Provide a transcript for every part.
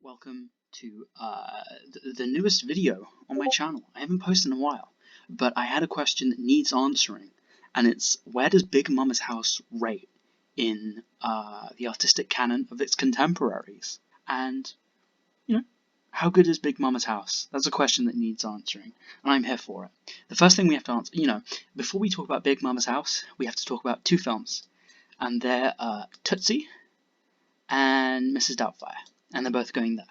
Welcome to the newest video on my channel. I haven't posted in a while, but I had a question that needs answering, and it's where does Big Momma'S house rate in the artistic canon of its contemporaries? And, how good is Big Momma'S house? That's a question that needs answering, and I'm here for it. The first thing we have to answer, before we talk about Big Momma'S house, we have to talk about two films, and they're Tootsie and Mrs. Doubtfire. And they're both going there.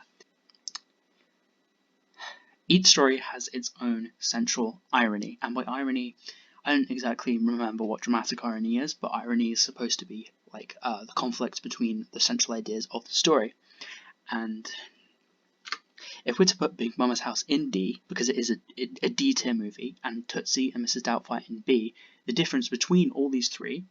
Each story has its own central irony, and by irony, I don't exactly remember what dramatic irony is, but irony is supposed to be like the conflict between the central ideas of the story. And if we're to put Big Momma'S house in D, because it is a D tier movie, and Tootsie and Mrs. Doubtfire in B, the difference between all these three,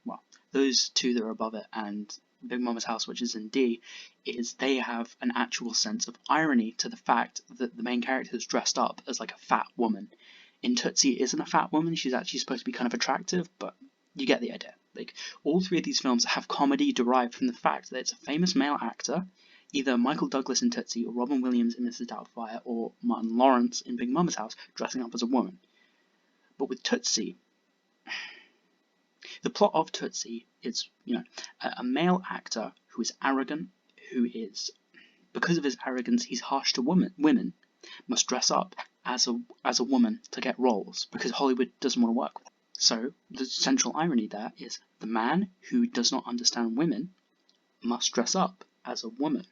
well, those two that are above it and Big Momma'S house, which is in D, is they have an actual sense of irony to the fact that the main character is dressed up as like a fat woman. In Tootsie, it isn't a fat woman, she's actually supposed to be kind of attractive, but you get the idea. Like, all three of these films have comedy derived from the fact that it's a famous male actor, either Michael Douglas in Tootsie, or Robin Williams in Mrs. Doubtfire, or Martin Lawrence in Big Momma'S house, dressing up as a woman. But with Tootsie, the plot of Tootsie is, a male actor who is arrogant, who is, because of his arrogance, he's harsh to women, must dress up as a woman to get roles, because Hollywood doesn't want to work with him. So, the central irony there is the man who does not understand women must dress up as a woman.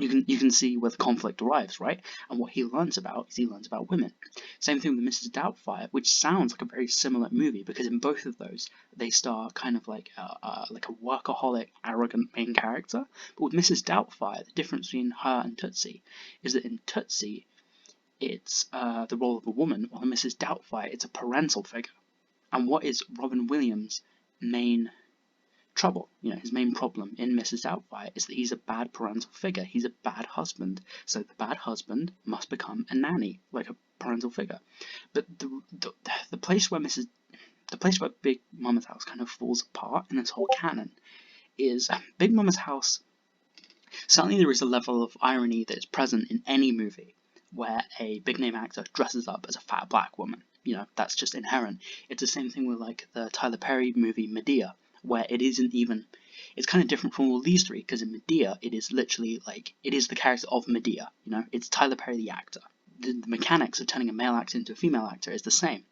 You can see where the conflict arrives, right? And what he learns about is he learns about women. Same thing with Mrs. Doubtfire, which sounds like a very similar movie, because in both of those they star kind of like a workaholic, arrogant main character. But with Mrs. Doubtfire, the difference between her and Tootsie is that in Tootsie it's the role of a woman, while in Mrs. Doubtfire it's a parental figure. And what is Robin Williams' main trouble, his main problem in Mrs. Doubtfire is that he's a bad parental figure. He's a bad husband, so the bad husband must become a nanny, like a parental figure. But the place where Big Momma'S house kind of falls apart in this whole canon is Big Momma'S house. Certainly, there is a level of irony that is present in any movie where a big name actor dresses up as a fat black woman. That's just inherent. It's the same thing with like the Tyler Perry movie Medea, where it isn't even, it's kind of different from all these three, because in Medea, it is literally like, it is the character of Medea, it's Tyler Perry the actor. The mechanics of turning a male actor into a female actor is the same.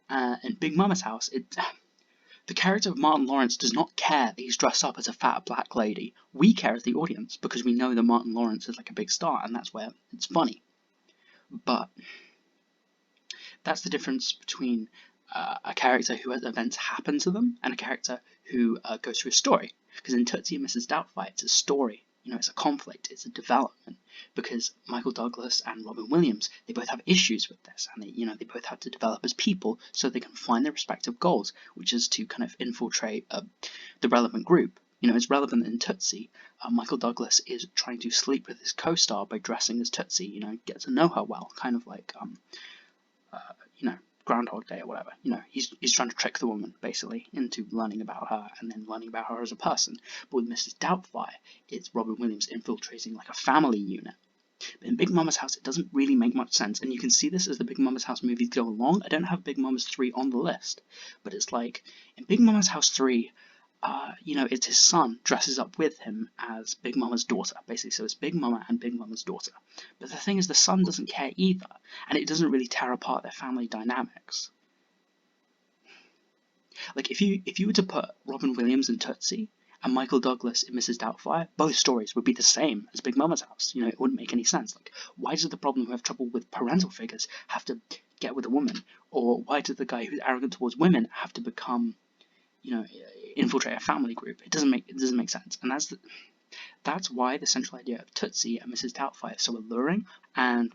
In Big Momma'S house, the character of Martin Lawrence does not care that he's dressed up as a fat black lady. We care as the audience, because we know that Martin Lawrence is like a big star, and that's where it's funny. But that's the difference between a character who has events happen to them and a character who goes through a story. Because in Tootsie and Mrs. Doubtfire, it's a story. It's a conflict. It's a development. Because Michael Douglas and Robin Williams, they both have issues with this, and they both have to develop as people so they can find their respective goals, which is to kind of infiltrate the relevant group. It's relevant in Tootsie. Michael Douglas is trying to sleep with his co-star by dressing as Tootsie. Get to know her well, kind of like Groundhog Day or whatever. He's trying to trick the woman, basically, into learning about her and then learning about her as a person. But with Mrs. Doubtfire, it's Robin Williams infiltrating like a family unit. But in Big Momma'S house, it doesn't really make much sense, and you can see this as the Big Momma'S house movies go along. I don't have Big Momma'S 3 on the list, but it's like, in Big Momma'S house 3, it's his son dresses up with him as Big Mama's daughter, basically. So it's Big Mama and Big Mama's daughter. But the thing is, the son doesn't care either, and it doesn't really tear apart their family dynamics. Like, if you were to put Robin Williams in Tootsie and Michael Douglas in Mrs. Doubtfire, both stories would be the same as Big Momma'S house. It wouldn't make any sense. Like, why does the problem who have trouble with parental figures have to get with a woman? Or why does the guy who's arrogant towards women have to become, infiltrate a family group? It doesn't make sense, and that's why the central idea of Tootsie and Mrs. Doubtfire is so alluring. And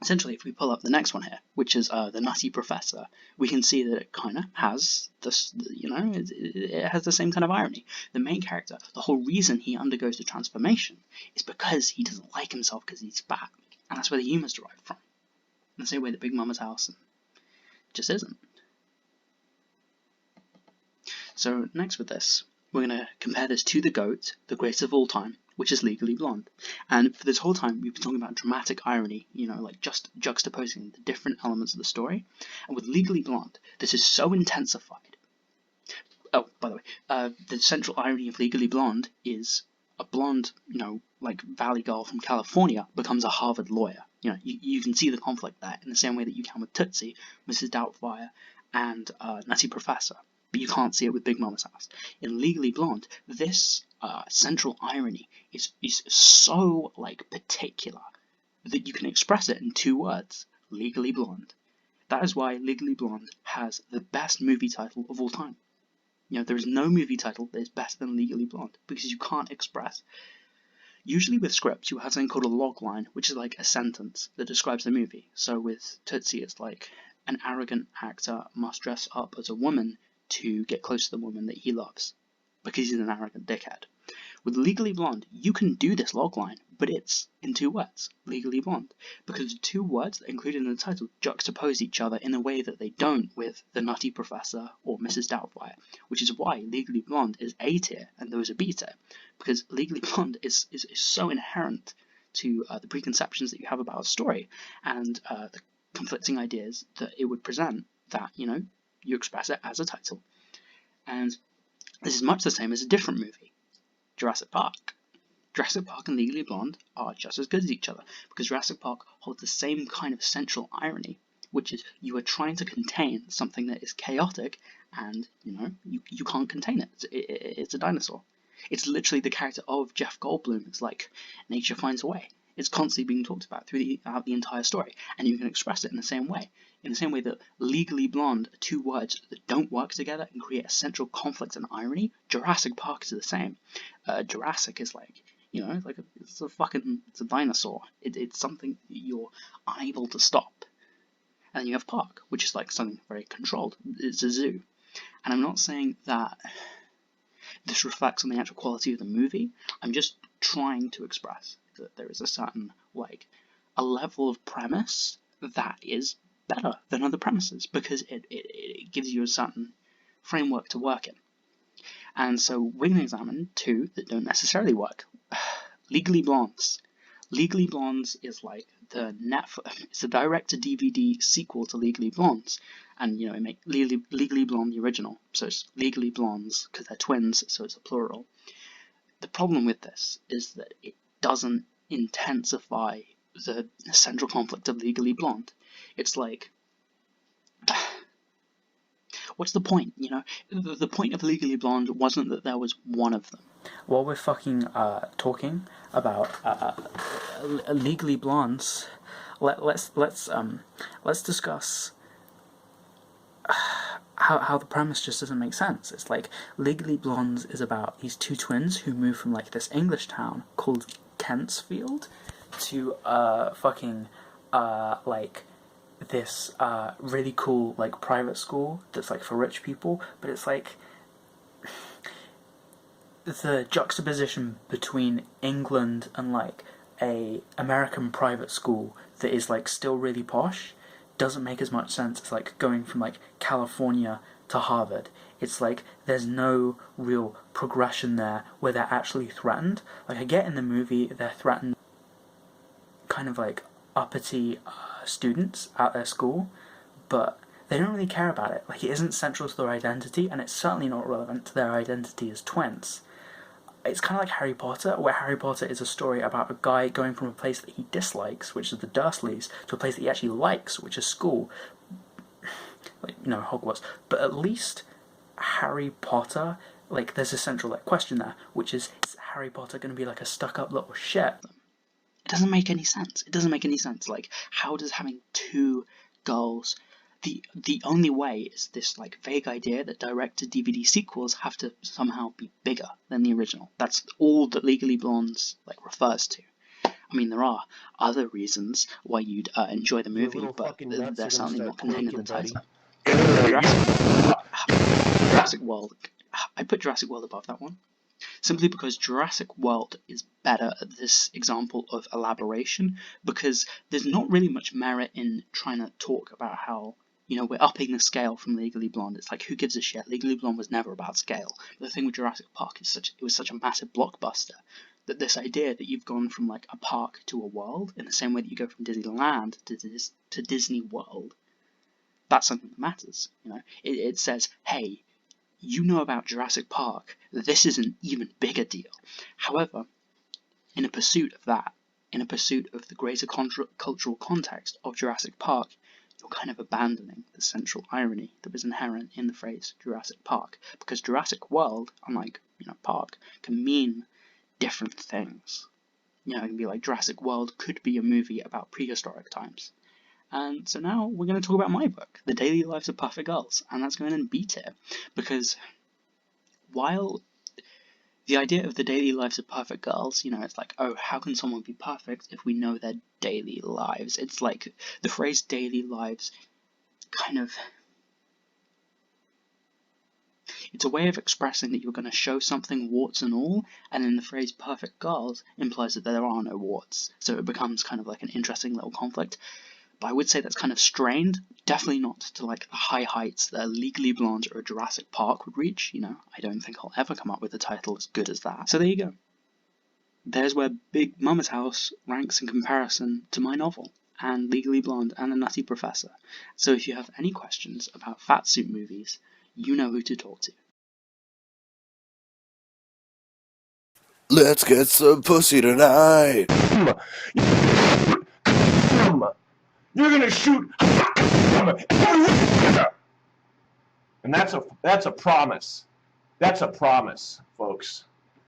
essentially, if we pull up the next one here, which is the Nutty Professor, we can see that it kind of has this, it has the same kind of irony. The main character, the whole reason he undergoes the transformation is because he doesn't like himself because he's fat, and that's where the humor's derived from. In the same way that Big Momma'S house just isn't. So next with this, we're going to compare this to the GOAT, the greatest of all time, which is Legally Blonde. And for this whole time, we've been talking about dramatic irony, like just juxtaposing the different elements of the story. And with Legally Blonde, this is so intensified. Oh, by the way, the central irony of Legally Blonde is a blonde, like valley girl from California becomes a Harvard lawyer. You can see the conflict there in the same way that you can with Tootsie, Mrs. Doubtfire, and Nutty Professor. But you can't see it with Big Mama's House. In Legally Blonde, this central irony is so particular that you can express it in 2 words: Legally Blonde. That is why Legally Blonde has the best movie title of all time. There is no movie title that is better than Legally Blonde, because you can't express. Usually with scripts, you have something called a log line, which is like a sentence that describes the movie. So with Tootsie, it's like, an arrogant actor must dress up as a woman to get close to the woman that he loves, because he's an arrogant dickhead. With Legally Blonde, you can do this logline, but it's in 2 words, Legally Blonde, because the 2 words that are included in the title juxtapose each other in a way that they don't with The Nutty Professor or Mrs. Doubtfire, which is why Legally Blonde is A tier and those are B tier, because Legally Blonde is so inherent to the preconceptions that you have about a story and the conflicting ideas that it would present that, you express it as a title. And this is much the same as a different movie, Jurassic Park. Jurassic Park and Legally Blonde are just as good as each other, because Jurassic Park holds the same kind of central irony, which is you are trying to contain something that is chaotic, and you can't contain it. It's a dinosaur. It's literally the character of Jeff Goldblum. It's like nature finds a way. It's constantly being talked about throughout the entire story, and you can express it in the same way. In the same way that Legally Blonde are 2 words that don't work together and create a central conflict and irony, Jurassic Park is the same. Jurassic is it's a dinosaur. It's something you're unable to stop. And then you have Park, which is like something very controlled. It's a zoo. And I'm not saying that this reflects on the actual quality of the movie. I'm just trying to express that there is a certain, a level of premise that is better than other premises, because it gives you a certain framework to work in. And so we're going to examine 2 that don't necessarily work. Legally Blondes. Legally Blondes is like it's a direct-to-DVD sequel to Legally Blondes, and it makes Legally Blonde the original, so it's Legally Blondes because they're twins, so it's a plural. The problem with this is that it doesn't intensify the central conflict of Legally Blonde. It's like, what's the point? The point of Legally Blonde wasn't that there was one of them. While we're fucking talking about Legally Blondes, let's discuss how the premise just doesn't make sense. It's like Legally Blondes is about these 2 twins who move from this English town called Kentsfield to this really cool private school that's for rich people, but it's the juxtaposition between England and a American private school that is still really posh doesn't make as much sense as going from California to Harvard. It's there's no real progression there where they're actually threatened. I get in the movie they're threatened kind of uppity students at their school, but they don't really care about it. It isn't central to their identity, and it's certainly not relevant to their identity as twins. It's kind of like Harry Potter, where Harry Potter is a story about a guy going from a place that he dislikes, which is the Dursleys, to a place that he actually likes, which is school. Hogwarts. But at least Harry Potter, there's a central question there, which is Harry Potter going to be a stuck-up little shit? It doesn't make any sense. It doesn't make any sense. How does having 2 girls... The only way is this vague idea that direct-to-DVD sequels have to somehow be bigger than the original. That's all that Legally Blondes refers to. I mean, there are other reasons why you'd enjoy the movie, but they're certainly not contained in the title. Jurassic World. I put Jurassic World above that one, simply because Jurassic World is better at this example of elaboration, because there's not really much merit in trying to talk about how we're upping the scale from Legally Blonde. It's who gives a shit? Legally Blonde was never about scale. But the thing with Jurassic Park is it was such a massive blockbuster that this idea that you've gone from like a park to a world, in the same way that you go from Disneyland to Disney World, that's something that matters. It says, hey, you know about Jurassic Park, this is an even bigger deal. However, in a pursuit of that, in a pursuit of the greater cultural context of Jurassic Park, you're kind of abandoning the central irony that was inherent in the phrase Jurassic Park, because Jurassic World, unlike Park, can mean different things. It can be like Jurassic World could be a movie about prehistoric times. And so now we're going to talk about my book, The Daily Lives of Perfect Girls, and that's going in B tier, because while the idea of the daily lives of perfect girls, it's like, oh, how can someone be perfect if we know their daily lives? It's like the phrase daily lives kind of, it's a way of expressing that you're going to show something warts and all, and then the phrase perfect girls implies that there are no warts. So it becomes kind of like an interesting little conflict. But I would say that's kind of strained, definitely not to like the high heights that Legally Blonde or Jurassic Park would reach. I don't think I'll ever come up with a title as good as that. So there you go. There's where Big Mama's House ranks in comparison to my novel, and Legally Blonde and The Nutty Professor. So if you have any questions about fatsuit movies, you know who to talk to. Let's get some pussy tonight. You're gonna shoot, and that's a promise. That's a promise, folks.